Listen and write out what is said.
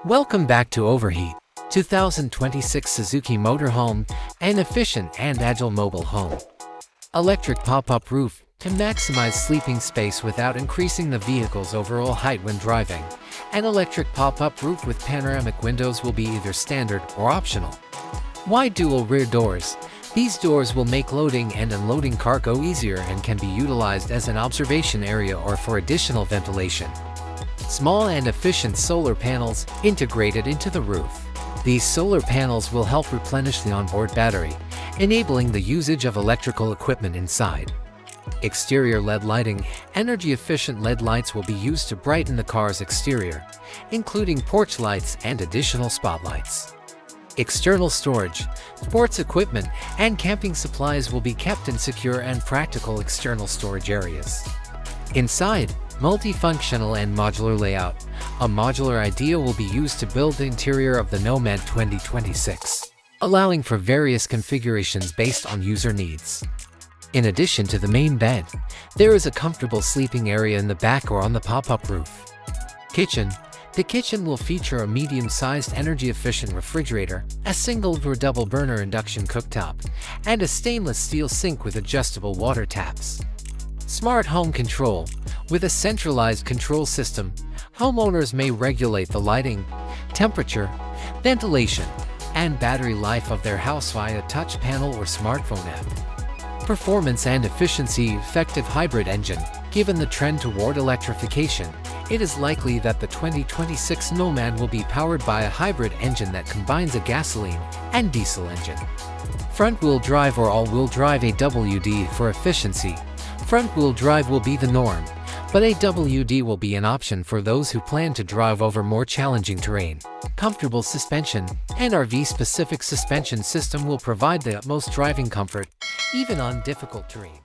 Welcome back to Overheat 2026 Suzuki Motorhome, an efficient and agile mobile home. Electric pop-up roof to maximize sleeping space without increasing the vehicle's overall height when driving. An electric pop-up roof with panoramic windows will be either standard or optional. Wide dual rear doors. These doors will make loading and unloading cargo easier and can be utilized as an observation area or for additional ventilation. Small and efficient solar panels integrated into the roof. These solar panels will help replenish the onboard battery, enabling the usage of electrical equipment inside. Exterior LED lighting. Energy-efficient LED lights will be used to brighten the car's exterior, including porch lights and additional spotlights. External storage. Sports equipment and camping supplies will be kept in secure and practical external storage areas. Inside, multifunctional and modular layout. A modular idea will be used to build the interior of the Nomad 2026, allowing for various configurations based on user needs. In addition to the main bed, there is a comfortable sleeping area in the back or on the pop-up roof. Kitchen. The kitchen will feature a medium-sized energy-efficient refrigerator, a single or double-burner induction cooktop, and a stainless steel sink with adjustable water taps. Smart home control. With a centralized control system, homeowners may regulate the lighting, temperature, ventilation, and battery life of their house via touch panel or smartphone app. Performance and efficiency. Effective hybrid engine. Given the trend toward electrification, it is likely that the 2026 Nomad will be powered by a hybrid engine that combines a gasoline and diesel engine. Front-wheel drive or all-wheel drive. AWD for efficiency. Front-wheel drive will be the norm, but AWD will be an option for those who plan to drive over more challenging terrain. Comfortable suspension. An RV-specific suspension system will provide the utmost driving comfort, even on difficult terrain.